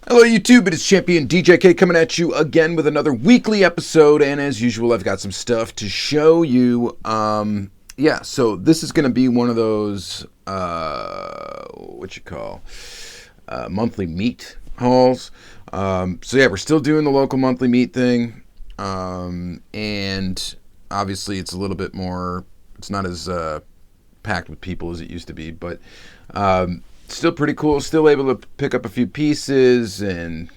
Hello YouTube, it is Championdjk coming at you again with another weekly episode, and as usual I've got some stuff to show you. Yeah, so this is going to be one of those, monthly meet hauls. So yeah, we're still doing the local monthly meet thing, and obviously it's a little bit more, it's not as packed with people as it used to be, but still pretty cool. Still able to pick up a few pieces, and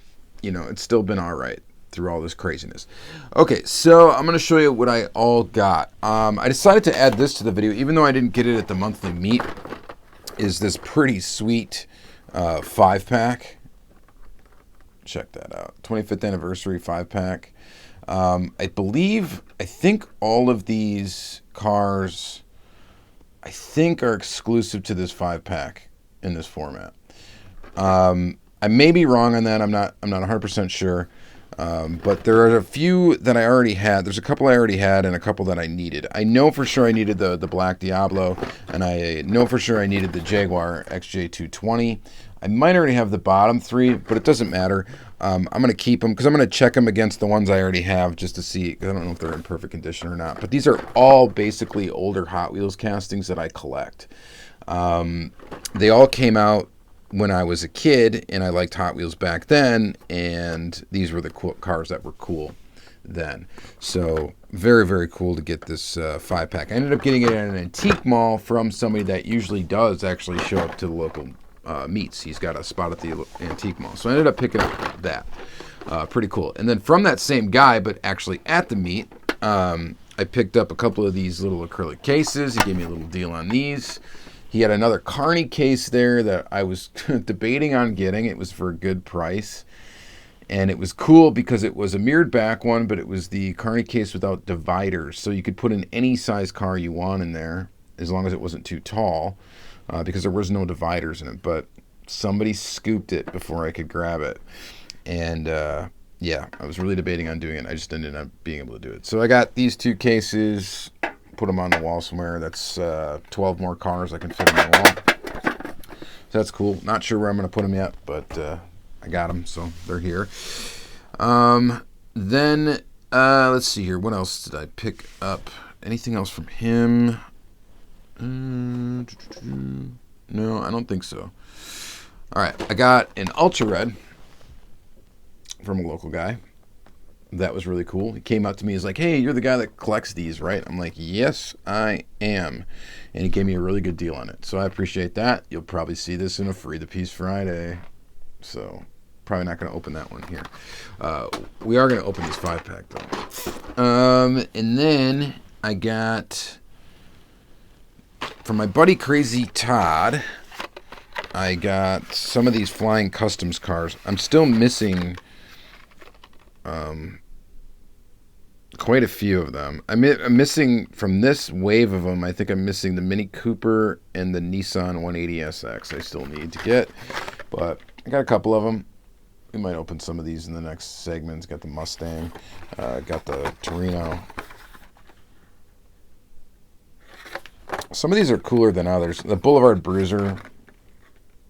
it's still been all right through all this craziness. Okay, so I'm going to show you what I all got. I decided to add this to the video, even though I didn't get it at the monthly meet. Is this pretty sweet 5-pack? Check that out. 25th anniversary 5-pack. I think all of these cars, I think, are exclusive to this 5-pack in this format. I may be wrong on that. I'm not 100% sure. But there are a few that I already had. There's a couple I already had and a couple that I needed. I know for sure I needed the Black Diablo, and I know for sure I needed the Jaguar XJ220. I might already have the bottom three, but it doesn't matter. I'm going to keep them because I'm going to check them against the ones I already have just to see. I don't know if they're in perfect condition or not. But these are all basically older Hot Wheels castings that I collect. They all came out when I was a kid, and I liked Hot Wheels back then, and these were the cars that were cool then. So very, very cool to get this 5-pack. I ended up getting it at an antique mall from somebody that usually does actually show up to the local meets. He's got a spot at the antique mall. So I ended up picking up that. Pretty cool. And then from that same guy, but actually at the meet, I picked up a couple of these little acrylic cases. He gave me a little deal on these. He had another Carney case there that I was debating on getting. It was for a good price. And it was cool because it was a mirrored back one, but it was the Carney case without dividers. So you could put in any size car you want in there, as long as it wasn't too tall, because there was no dividers in it. But somebody scooped it before I could grab it. And yeah, I was really debating on doing it. I just ended up being able to do it. So I got these two cases. Put them on the wall somewhere. That's 12 more cars I can fit on the wall. So that's cool. Not sure where I'm going to put them yet, but I got them, so they're here. Then let's see here. What else did I pick up? Anything else from him? No, I don't think so. All right, I got an Ultra Red from a local guy. That was really cool. He came up to me. He's like, "Hey, you're the guy that collects these, right?" I'm like, "Yes, I am." And he gave me a really good deal on it. So I appreciate that. You'll probably see this in a Free the Piece Friday. So probably not going to open that one here. We are going to open this 5-pack, though. And then I got, from my buddy Crazy Todd, I got some of these Flying Customs cars. I'm still missing quite a few of them. I'm missing from this wave of them. I think I'm missing the Mini Cooper and the Nissan 180SX. I still need to get, but I got a couple of them. We might open some of these in the next segments. Got the Mustang, got the Torino. Some of these are cooler than others. The Boulevard Bruiser,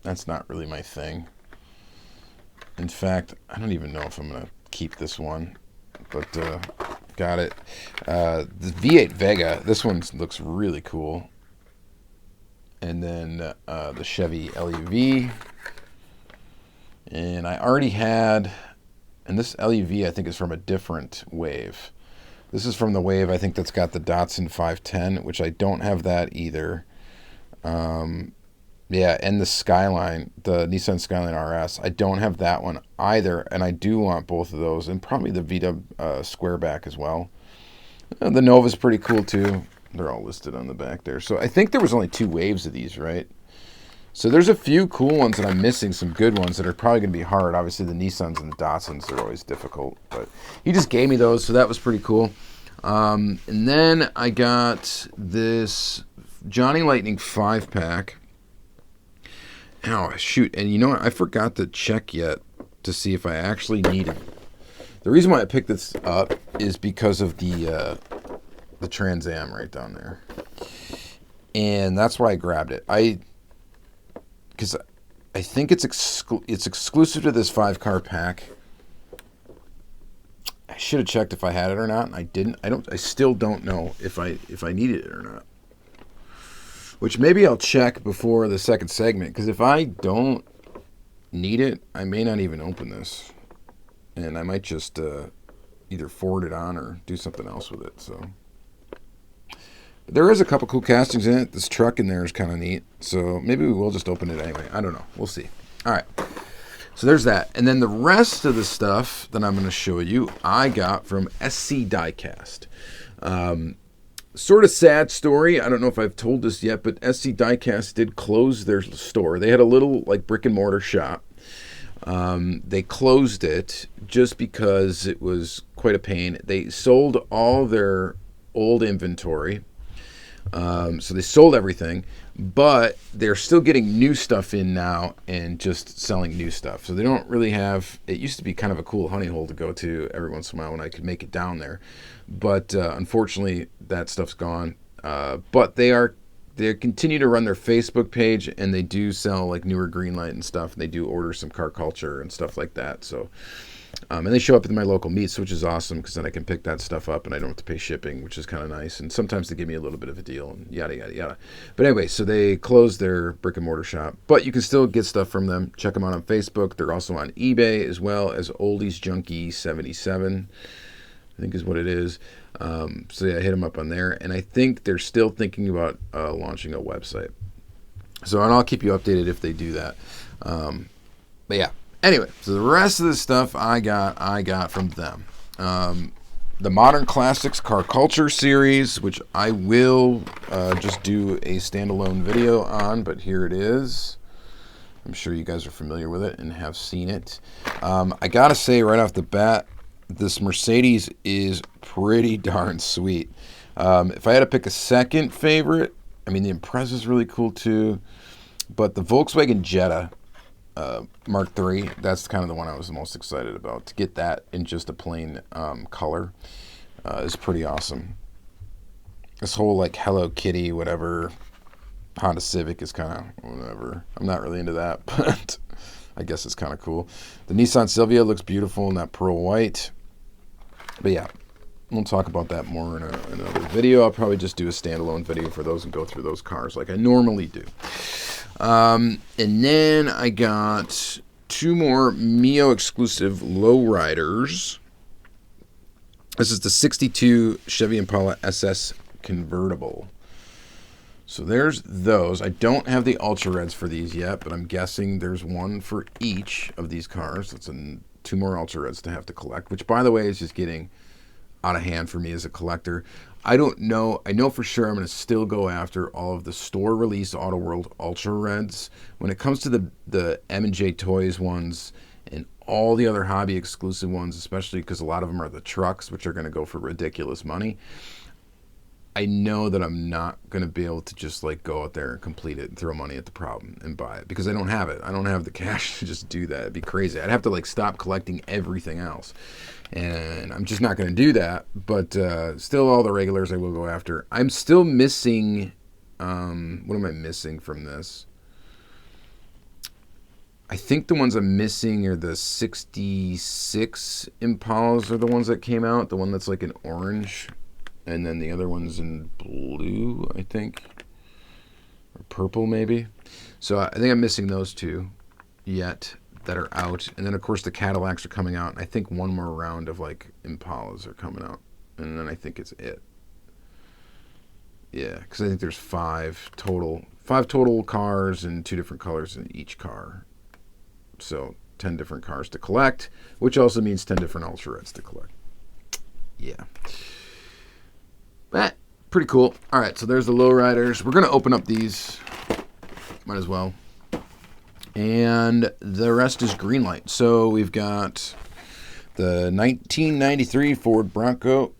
that's not really my thing. In fact, I don't even know if I'm gonna keep this one, but got it. The V8 Vega, this one looks really cool. And then the Chevy LUV. And I already had, and this LUV I think is from a different wave. This is from the wave I think that's got the Datsun 510, which I don't have that either. Yeah, and the Skyline, the Nissan Skyline RS. I don't have that one either, and I do want both of those, and probably the VW Squareback as well. The Nova's pretty cool, too. They're all listed on the back there. So I think there was only 2 waves of these, right? So there's a few cool ones that I'm missing, some good ones that are probably going to be hard. Obviously, the Nissans and the Datsuns are always difficult, but he just gave me those, so that was pretty cool. And then I got this Johnny Lightning 5-pack. Oh, shoot. And you know what? I forgot to check yet to see if I actually needed. The reason why I picked this up is because of the Trans Am right down there. And that's why I grabbed it. Because I think it's exclusive to this 5-car pack. I should have checked if I had it or not, and I didn't. I still don't know if I needed it or not. Which maybe I'll check before the second segment, because if I don't need it, I may not even open this, and I might just either forward it on or do something else with it. So there is a couple cool castings in it. This truck in there is kind of neat, so maybe we will just open it anyway. I don't know. We'll see. All right. So there's that. And then the rest of the stuff that I'm going to show you, I got from SC Diecast. Sort of sad story. I don't know if I've told this yet, but SC Diecast did close their store. They had a little like brick and mortar shop. They closed it just because it was quite a pain. They sold all their old inventory. So they sold everything, but they're still getting new stuff in now and just selling new stuff. So they don't really have, it used to be kind of a cool honey hole to go to every once in a while when I could make it down there. But unfortunately, that stuff's gone. But they continue to run their Facebook page, and they do sell like newer Greenlight and stuff. And they do order some car culture and stuff like that. So, and they show up at my local meets, which is awesome because then I can pick that stuff up and I don't have to pay shipping, which is kind of nice. And sometimes they give me a little bit of a deal and yada, yada, yada. But anyway, so they closed their brick and mortar shop, but you can still get stuff from them. Check them out on Facebook. They're also on eBay as well as Oldies Junkie 77, I think is what it is. So yeah, hit them up on there. And I think they're still thinking about launching a website. So, and I'll keep you updated if they do that. But yeah. Anyway, so the rest of the stuff I got from them. The Modern Classics Car Culture series, which I will just do a standalone video on, but here it is. I'm sure you guys are familiar with it and have seen it. I gotta say right off the bat, this Mercedes is pretty darn sweet. If I had to pick a second favorite, I mean the Impreza is really cool too, but the Volkswagen Jetta Mark III, that's kind of the one I was the most excited about. To get that in just a plain color is pretty awesome. This whole like Hello Kitty, whatever, Honda Civic is kind of whatever. I'm not really into that, but I guess it's kind of cool. The Nissan Silvia looks beautiful in that pearl white. But yeah, we'll talk about that more in another video. I'll probably just do a standalone video for those and go through those cars like I normally do. And then I got 2 more Mio exclusive Lowriders. This is the 62 Chevy Impala SS convertible. So there's those. I don't have the Ultra Reds for these yet, but I'm guessing there's one for each of these cars. That's 2 more Ultra Reds to have to collect, which by the way is just getting out of hand for me as a collector. I don't know. I know for sure I'm going to still go after all of the store release Auto World Ultra Reds. When it comes to the M&J Toys ones and all the other hobby exclusive ones, especially because a lot of them are the trucks, which are going to go for ridiculous money, I know that I'm not going to be able to just like go out there and complete it and throw money at the problem and buy it because I don't have it. I don't have the cash to just do that. It'd be crazy. I'd have to like stop collecting everything else. And I'm just not going to do that. But still all the regulars I will go after. I'm still missing, what am I missing from this? I think the ones I'm missing are the 66 Impalas are the ones that came out. The one that's like an orange. And then the other one's in blue, I think. Or purple, maybe. So I think I'm missing those 2 yet that are out. And then, of course, the Cadillacs are coming out. And I think one more round of, like, Impalas are coming out. And then I think it's it. Yeah, because I think there's 5 total. 5 total cars and 2 different colors in each car. So 10 different cars to collect, which also means 10 different Ultra Reds to collect. Yeah. But pretty cool. All right, so there's the Lowriders. We're going to open up these. Might as well. And the rest is Greenlight. So we've got the 1993 Ford Bronco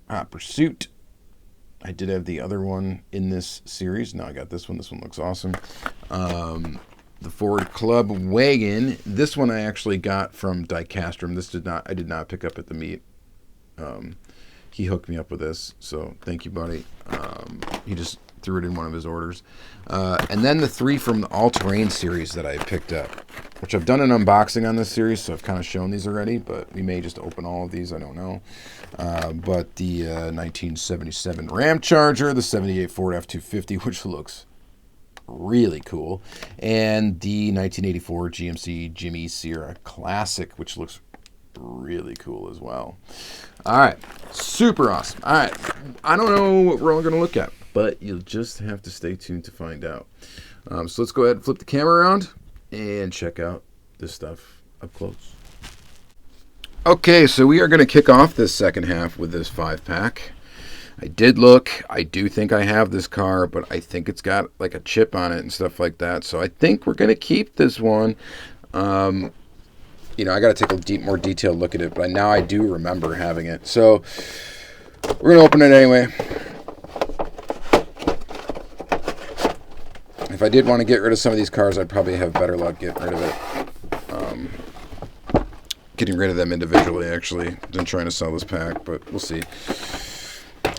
Hot Pursuit. I did have the other one in this series. Now I got this one. This one looks awesome. The Ford Club Wagon. This one I actually got from Diecast. I did not pick up at the meet. He hooked me up with this, so thank you, buddy. He just threw it in one of his orders. And then the 3 from the all-terrain series that I picked up, which I've done an unboxing on this series, so I've kind of shown these already, but we may just open all of these, I don't know. But the 1977 Ram Charger, the 78 Ford F-250, which looks really cool, and the 1984 GMC Jimmy Sierra Classic, which looks really cool as well. All right, super awesome. All right, I don't know what we're all going to look at, but you'll just have to stay tuned to find out. So let's go ahead and flip the camera around and check out this stuff up close. Okay, so we are going to kick off this second half with this 5-pack. I did look. I do think I have this car, but I think it's got like a chip on it and stuff like that. So I think we're going to keep this one. You know, I got to take a more detailed look at it, but now I do remember having it. So we're going to open it anyway. If I did want to get rid of some of these cars, I'd probably have better luck getting rid of it. Getting rid of them individually, actually, than trying to sell this pack, but we'll see.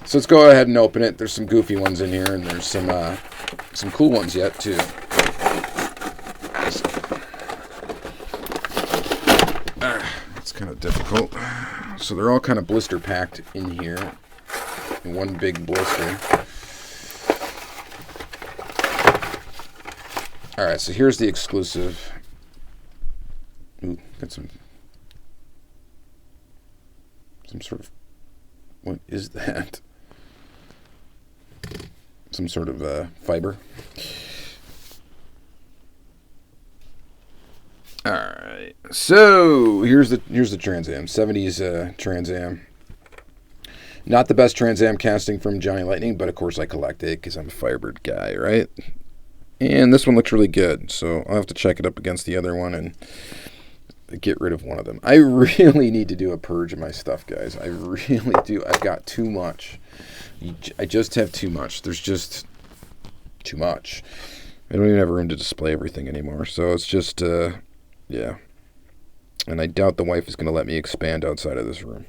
So let's go ahead and open it. There's some goofy ones in here, and there's some cool ones yet, too. It's kind of difficult. So they're all kind of blister packed in here. In one big blister. Alright, so here's the exclusive. Ooh, got some sort of, what is that? Some sort of fiber. All right, so here's the Trans Am, 70s Trans Am. Not the best Trans Am casting from Johnny Lightning, but of course I collect it because I'm a Firebird guy, right? And this one looks really good, so I'll have to check it up against the other one and get rid of one of them. I really need to do a purge of my stuff, guys. I really do. I've got too much. I just have too much. There's just too much. I don't even have room to display everything anymore. So it's just, yeah. And I doubt the wife is going to let me expand outside of this room.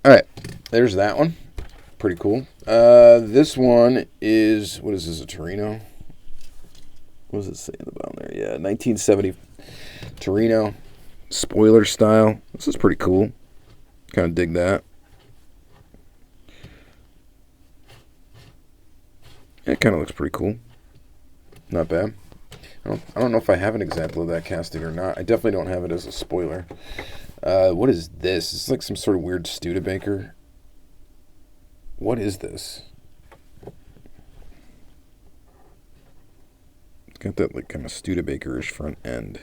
All right. There's that one. Pretty cool. This one is, what is this, a Torino? What does it say in the bottom there? Yeah, 1970 Torino, spoiler style. This is pretty cool. Kind of dig that. It kind of looks pretty cool. Not bad. I don't know if I have an example of that casting or not. I definitely don't have it as a spoiler. What is this? It's like some sort of weird Studebaker. What is this? It's got that like kind of Studebaker-ish front end.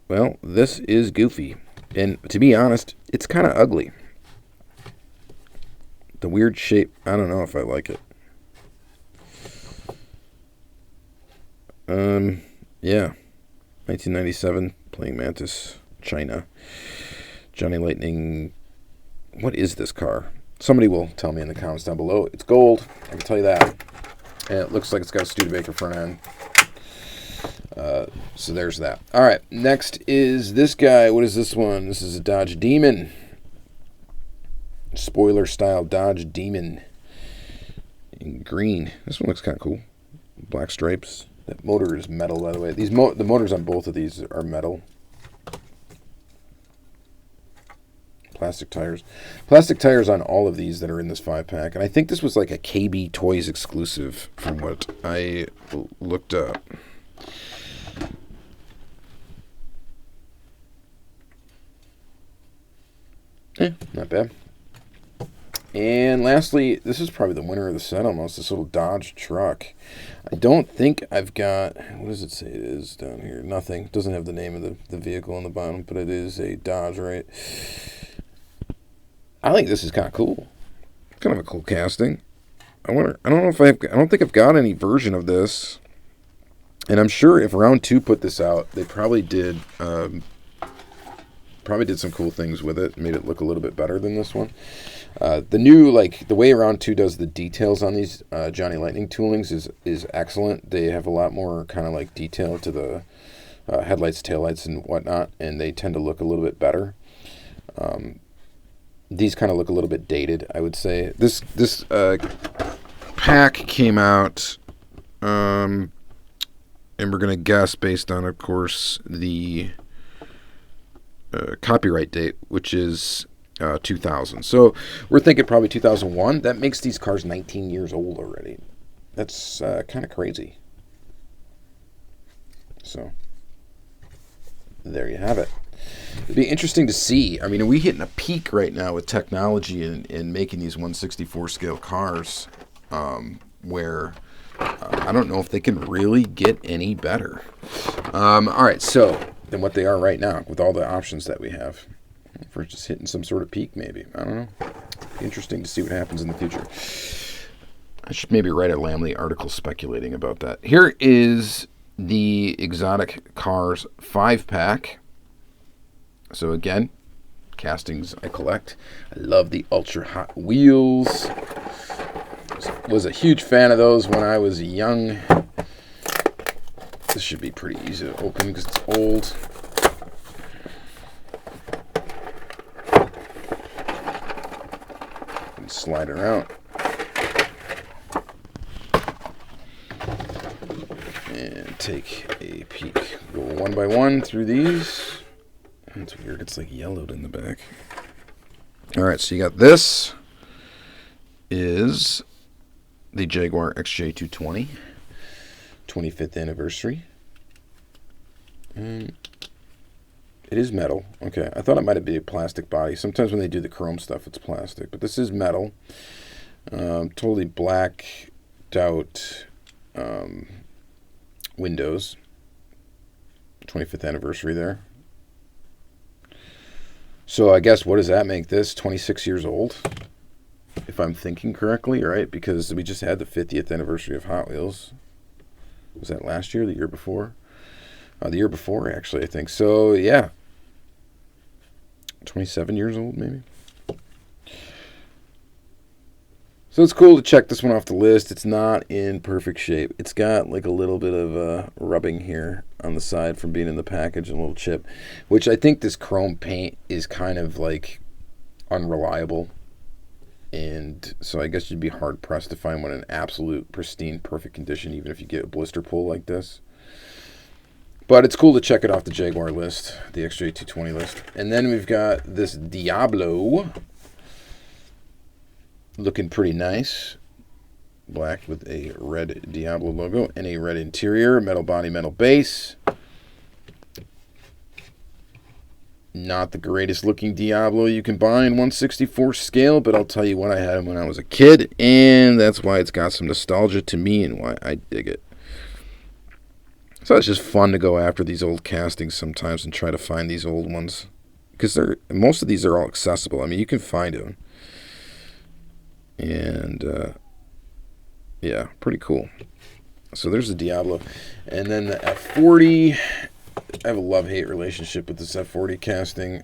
Well, this is goofy. And to be honest, it's kind of ugly. The weird shape, I don't know if I like it. Yeah. 1997, Playing Mantis, China. Johnny Lightning. What is this car? Somebody will tell me in the comments down below. It's gold, I can tell you that. And it looks like it's got a Studebaker front end. So there's that. All right, next is this guy. What is this one? This is a Dodge Demon. Spoiler style Dodge Demon. In green. This one looks kind of cool. Black stripes. That motor is metal, by the way. The motors on both of these are metal. Plastic tires. Plastic tires on all of these that are in this 5-pack. And I think this was like a KB Toys exclusive from what I looked up. Not bad. And lastly, this is probably the winner of the set almost, this little Dodge truck. I don't think I've got, what does it say it is down here? Nothing. It doesn't have the name of the vehicle on the bottom, but it is a Dodge, right? I think this is kind of cool. Kind of a cool casting. I don't think I've got any version of this. And I'm sure if Round 2 put this out, they probably did some cool things with it, made it look a little bit better than this one. The new, the way Round 2 does the details on these Johnny Lightning toolings is excellent. They have a lot more kind of like detail to the headlights, taillights, and whatnot, and they tend to look a little bit better. These kind of look a little bit dated, I would say. This pack came out, and we're going to guess based on, of course, the copyright date, which is 2000. So we're thinking probably 2001. That makes these cars 19 years old already. That's kind of crazy. So there you have it. It'd be interesting to see. I mean, are we hitting a peak right now with technology in making these 1/64 scale cars, where I don't know if they can really get any better. All right, so than what they are right now with all the options that we have. If we're just hitting some sort of peak, maybe. I don't know. Be interesting to see what happens in the future. I should maybe write a Lamley article speculating about that. Here is the Exotic Cars 5-pack. So again, castings I collect. I love the Ultra Hot Wheels. Was a huge fan of those when I was young. This should be pretty easy to open because it's old. And slide it out. And take a peek. Go one by one through these. It's weird, it's like yellowed in the back. Alright, so you got this is the Jaguar XJ220 25th anniversary. And it is metal. Okay, I thought it might have been a plastic body. Sometimes when they do the chrome stuff, it's plastic. But this is metal. Totally blacked out windows. 25th anniversary there. So I guess what does that make this? 26 years old, if I'm thinking correctly, right? Because we just had the 50th anniversary of Hot Wheels. Was that last year, the year before? The year before, actually, I think. So, yeah. 27 years old, maybe. So it's cool to check this one off the list. It's not in perfect shape. It's got like a little bit of rubbing here on the side from being in the package, and a little chip, which I think this chrome paint is kind of like unreliable. And so I guess you'd be hard pressed to find one in absolute pristine, perfect condition, even if you get a blister pull like this. But it's cool to check it off the Jaguar list, the XJ220 list. And then we've got this Diablo. Looking pretty nice. Black with a red Diablo logo and a red interior. Metal body, metal base. Not the greatest looking Diablo you can buy in 1/64 scale, but I'll tell you what, I had him when I was a kid, and that's why it's got some nostalgia to me and why I dig it. So it's just fun to go after these old castings sometimes and try to find these old ones. Because most of these are all accessible. I mean, you can find them. And, yeah, pretty cool. So there's the Diablo. And then the F40. I have a love-hate relationship with this F40 casting.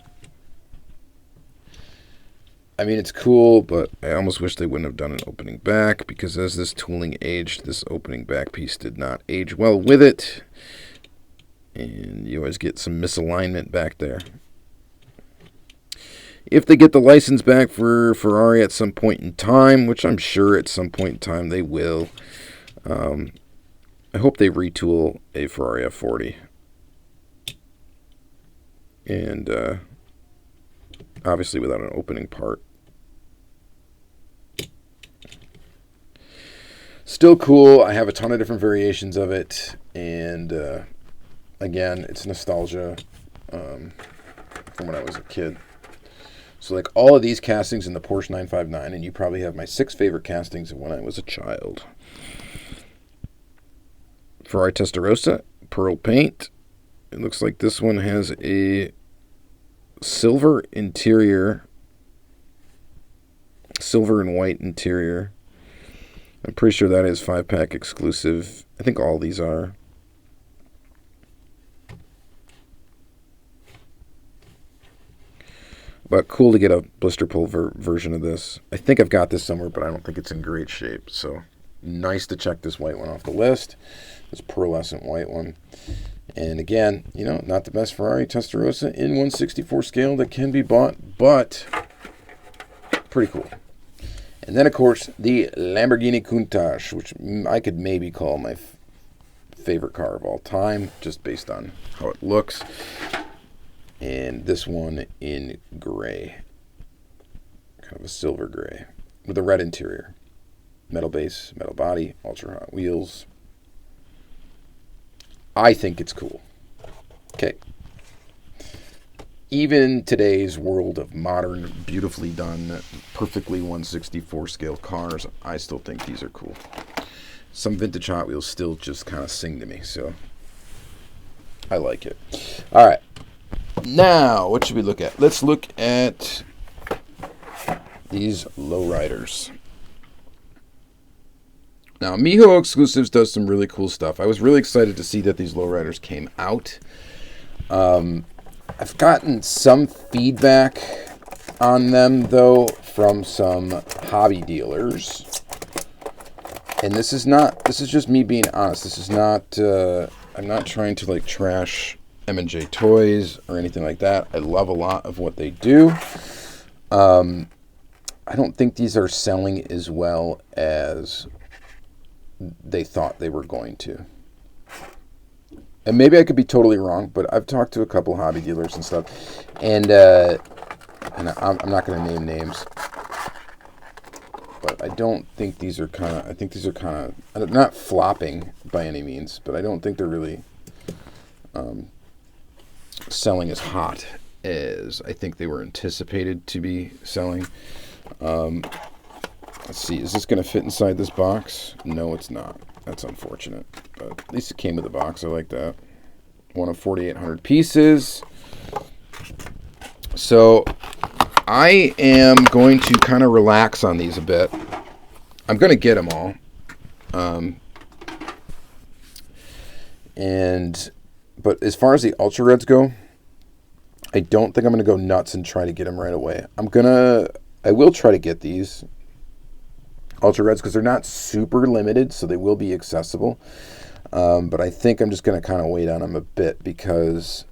I mean, it's cool, but I almost wish they wouldn't have done an opening back, because as this tooling aged, this opening back piece did not age well with it. And you always get some misalignment back there. If they get the license back for Ferrari at some point in time, which I'm sure at some point in time they will, I hope they retool a Ferrari F40. And obviously without an opening part. Still cool. I have a ton of different variations of it. And again, it's nostalgia from when I was a kid. So like all of these castings in the Porsche 959, and you probably have my 6 favorite castings of when I was a child. Ferrari Testarossa, pearl paint. It looks like this one has a silver interior, silver and white interior. I'm pretty sure that is 5-pack exclusive. I think all these are. But cool to get a blister pull version of this. I think I've got this somewhere, but I don't think it's in great shape. So nice to check this white one off the list. This pearlescent white one. And again, you know, not the best Ferrari Testarossa in 1/64 scale that can be bought, but pretty cool. And then, of course, the Lamborghini Countach, which I could maybe call my favorite car of all time, just based on how it looks. And this one in gray. Kind of a silver gray. With a red interior. Metal base, metal body, ultra hot wheels. I think it's cool. Okay. Even today's world of modern, beautifully done, perfectly 1/64 scale cars, I still think these are cool. Some vintage Hot Wheels still just kind of sing to me, so I like it. All right. Now, what should we look at? Let's look at these Lowriders. Now, Miho Exclusives does some really cool stuff. I was really excited to see that these Lowriders came out. I've gotten some feedback on them, though, from some hobby dealers. And this is just me being honest. This is not, I'm not trying to, like, trash M&J Toys or anything like that. I love a lot of what they do. I don't think these are selling as well as they thought they were going to. And maybe I could be totally wrong, but I've talked to a couple hobby dealers and stuff, and I'm not going to name names, but I don't think these are kind of, I think these are kind of, not flopping by any means, but I don't think they're really selling as hot as I think they were anticipated to be selling. Let's see, is this going to fit inside this box? No, it's not. That's unfortunate, but at least it came with the box. I like that. One of 4,800 pieces. So I am going to kind of relax on these a bit. I'm going to get them all. But as far as the Ultra Reds go, I don't think I'm going to go nuts and try to get them right away. I will try to get these Ultra Reds because they're not super limited, so they will be accessible. But I think I'm just going to kind of wait on them a bit because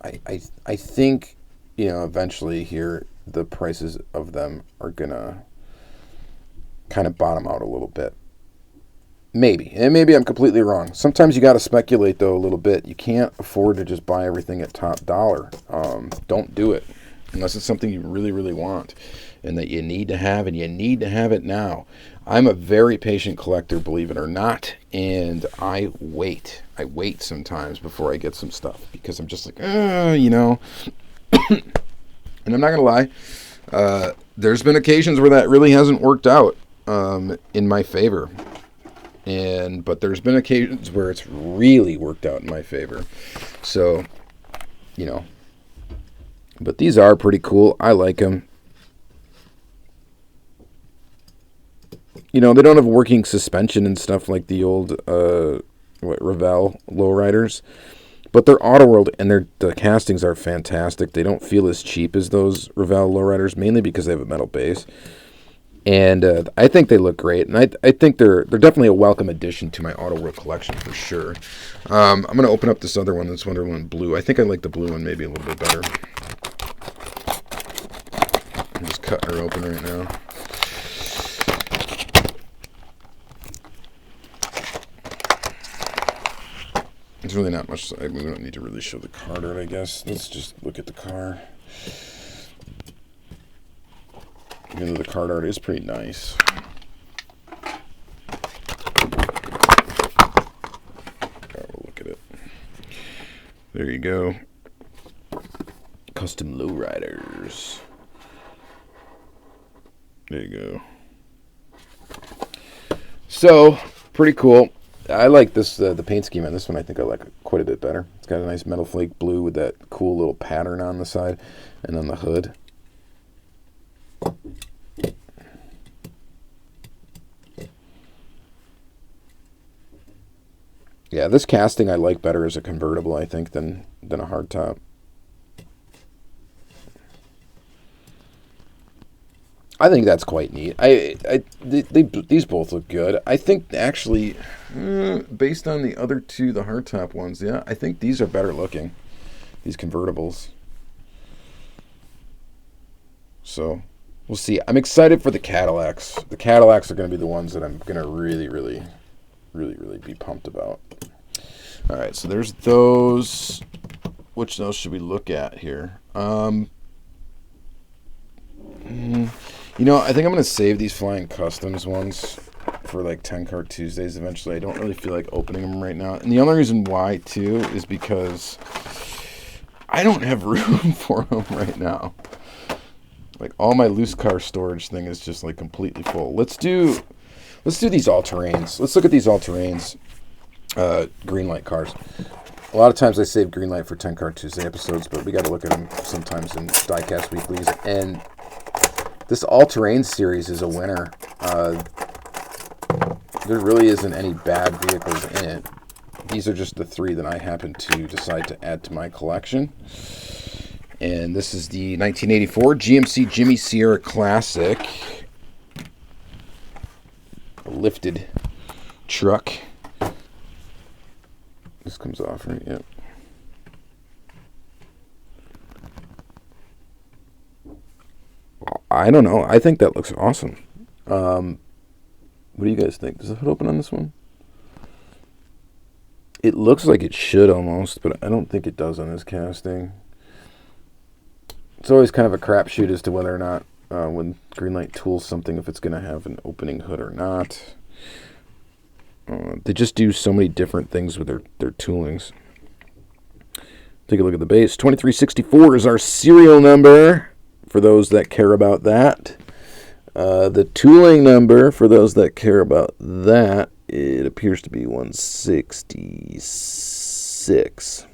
I think, eventually here the prices of them are going to kind of bottom out a little bit. Maybe. And maybe I'm completely wrong. Sometimes you got to speculate, though, a little bit. You can't afford to just buy everything at top dollar. Don't do it unless it's something you really, really want and that you need to have, and you need to have it now. I'm a very patient collector, believe it or not, and I wait. I wait sometimes before I get some stuff because I'm just like, And I'm not going to lie. There's been occasions where that really hasn't worked out in my favor. But there's been occasions where it's really worked out in my favor. So, But these are pretty cool. I like them. They don't have working suspension and stuff like the old Revell Lowriders. But they're auto world, and the castings are fantastic. They don't feel as cheap as those Revell Lowriders, mainly because they have a metal base. And I think they look great, and I think they're definitely a welcome addition to my Auto World collection for sure. I'm going to open up this other one, this Wonderland Blue. I think I like the blue one maybe a little bit better. I'm just cutting her open right now. There's really not much. We don't need to really show the card art, I guess. Let's just look at the car. Even though the card art is pretty nice. We'll look at it. There you go. Custom Lowriders. There you go. So, pretty cool. I like this, the paint scheme on this one. I think I like it quite a bit better. It's got a nice metal flake blue with that cool little pattern on the side and on the hood. Yeah, this casting I like better as a convertible, I think, than a hardtop. I think that's quite neat. These both look good. I think actually, based on the other two, the hardtop ones, yeah, I think these are better looking. These convertibles. So, We'll see. I'm excited for the Cadillacs. The Cadillacs are going to be the ones that I'm going to really be pumped about. All right, so there's those. Which those should we look at here? I think I'm going to save these Flying Customs ones for like 10 Cart Tuesdays eventually. I don't really feel like opening them right now. And the only reason why, too, is because I don't have room for them right now. Like, all my loose car storage thing is just, like, completely full. Let's do these all-terrains. Let's look at these all-terrains Greenlight cars. A lot of times I save Greenlight for 10 Cart Tuesday episodes, but we got to look at them sometimes in Diecast Weeklies. And this all-terrain series is a winner. There really isn't any bad vehicles in it. These are just the 3 that I happen to decide to add to my collection. And this is the 1984 GMC Jimmy Sierra Classic. A lifted truck. This comes off, right? Yep. I don't know. I think that looks awesome. What do you guys think? Does the hood open on this one? It looks like it should almost, but I don't think it does on this casting. It's always kind of a crapshoot as to whether or not when Greenlight tools something, if it's going to have an opening hood or not. They just do so many different things with their toolings. Take a look at the base. 2364 is our serial number for those that care about that. The tooling number for those that care about that, it appears to be 166.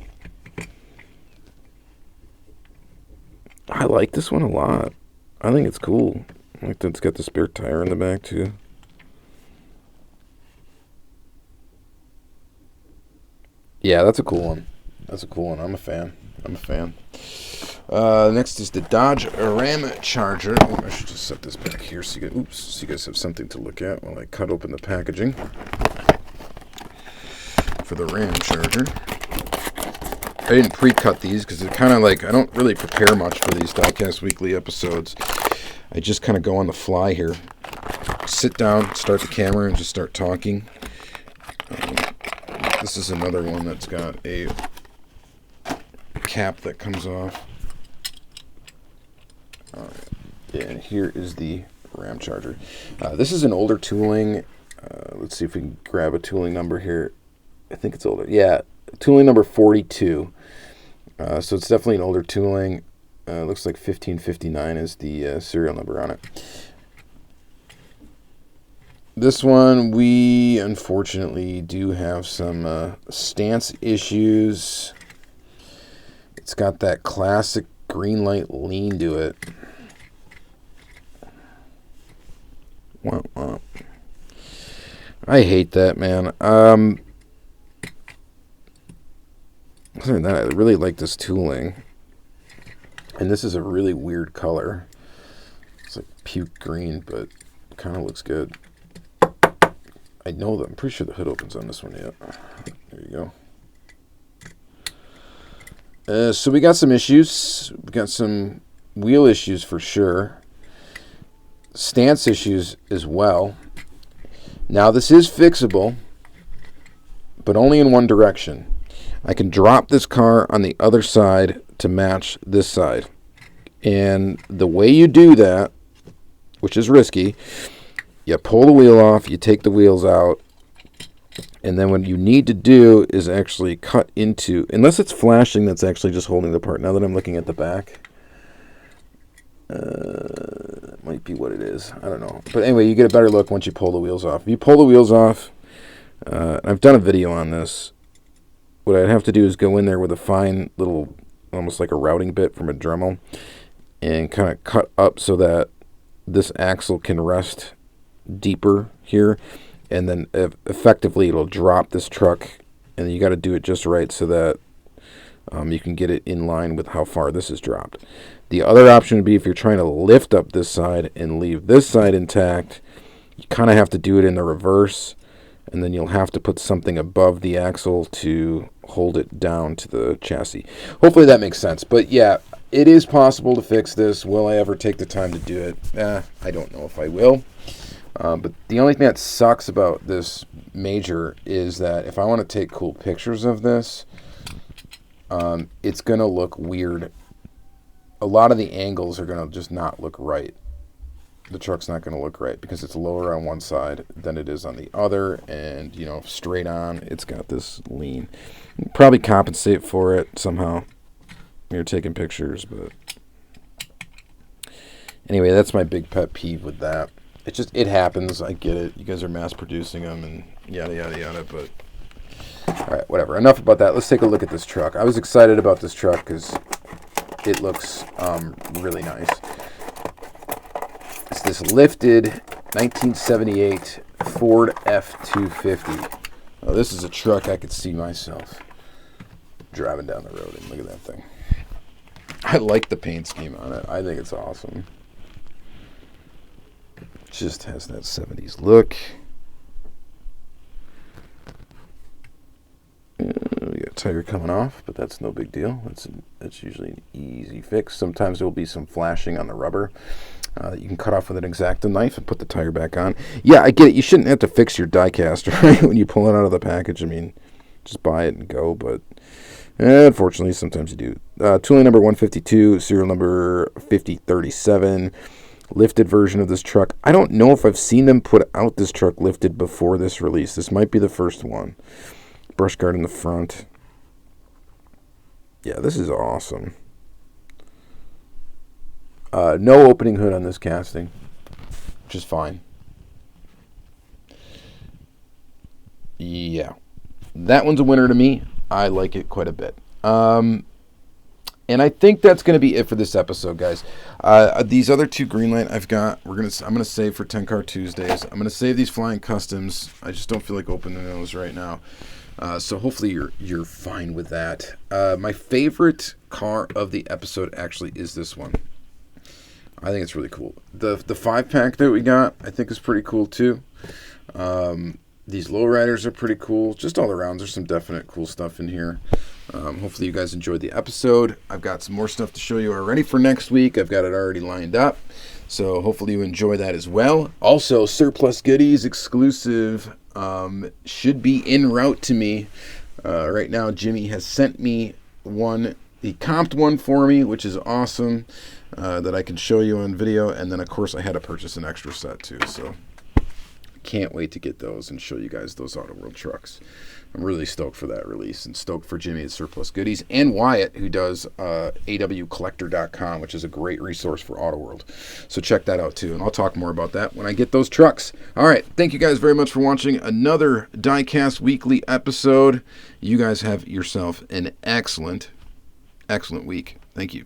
I like this one a lot. I think it's cool. I like that it's got the spare tire in the back too. Yeah, that's a cool one. That's a cool one. I'm a fan. Next is the Dodge Ram Charger. Oh, I should just set this back here so you guys have something to look at while I cut open the packaging for the Ram Charger. I didn't pre-cut these because it's kind of like I don't really prepare much for these Diecast Weekly episodes. I just kind of go on the fly here. Sit down, start the camera, and just start talking. This is another one that's got a cap that comes off. Yeah, and here is the Ram Charger. This is an older tooling. Let's see if we can grab a tooling number here. I think it's older. Yeah, tooling number 42. So it's definitely an older tooling. Looks like 1559 is the serial number on it. This one, we unfortunately do have some stance issues. It's got that classic Greenlight lean to it. Wow. I hate that, man. Other than that, I really like this tooling. And this is a really weird color. It's like puke green, but it kind of looks good. I know that. I'm pretty sure the hood opens on this one yet. There you go. So we got some issues. We got some wheel issues for sure. Stance issues as well. Now this is fixable, but only in one direction. I can drop this car on the other side to match this side. And the way you do that, which is risky, you pull the wheel off, you take the wheels out, and then what you need to do is actually cut into, unless it's flashing, that's actually just holding the part. Now that I'm looking at the back, that might be what it is. I don't know. But anyway, you get a better look once you pull the wheels off. If you pull the wheels off, I've done a video on this. What I'd have to do is go in there with a fine little, almost like a routing bit from a Dremel, and kind of cut up so that this axle can rest deeper here, and then effectively it'll drop this truck, and you got to do it just right so that you can get it in line with how far this is dropped. The other option would be if you're trying to lift up this side and leave this side intact, you kind of have to do it in the reverse, and then you'll have to put something above the axle to hold it down to the chassis. Hopefully that makes sense. But yeah, it is possible to fix this. Will I ever take the time to do it? I don't know if I will. But the only thing that sucks about this Major is that if I want to take cool pictures of this, it's going to look weird. A lot of the angles are going to just not look right. The truck's not going to look right because it's lower on one side than it is on the other, and straight on it's got this lean. Probably compensate for it somehow when you're taking pictures, but anyway, that's my big pet peeve with that. It happens. I get it. You guys are mass producing them and yada yada yada, but all right, whatever. Enough about that. Let's take a look at this truck. I was excited about this truck because it looks really nice. It's this lifted 1978 Ford F-250. Now, this is a truck I could see myself driving down the road and look at that thing. I like the paint scheme on it. I think it's awesome. Just has that 70s look. We got a tire coming off, but that's no big deal. That's usually an easy fix. Sometimes there will be some flashing on the rubber that you can cut off with an X-Acto knife and put the tire back on. Yeah, I get it. You shouldn't have to fix your diecast, right, when you pull it out of the package. I mean, just buy it and go, but unfortunately, sometimes you do. Tooling number 152, serial number 5037. Lifted version of this truck. I don't know if I've seen them put out this truck lifted before this release. This might be the first one. Brush guard in the front. Yeah, this is awesome. No opening hood on this casting, which is fine. Yeah, that one's a winner to me. I like it quite a bit. And I think that's going to be it for this episode, guys. These other two Greenlight I've got, I'm going to save for 10 Car Tuesdays. I'm going to save these Flying Customs. I just don't feel like opening those right now. So hopefully you're fine with that. My favorite car of the episode actually is this one. I think it's really cool. The 5-pack that we got, I think, is pretty cool too. These Lowriders are pretty cool. Just all around, there's some definite cool stuff in here. Hopefully you guys enjoyed the episode. I've got some more stuff to show you already for next week. I've got it already lined up. So hopefully you enjoy that as well. Also, Surplus Goodies exclusive should be en route to me. Right now, Jimmy has sent me one. He comped one for me, which is awesome, that I can show you on video. And then, of course, I had to purchase an extra set, too. So can't wait to get those and show you guys those Auto World trucks. I'm really stoked for that release and stoked for Jimmy at Surplus Goodies and Wyatt, who does awcollector.com, which is a great resource for Auto World. So check that out too, and I'll talk more about that when I get those trucks. All right, thank you guys very much for watching another Diecast weekly episode. You guys have yourself an excellent week. Thank you.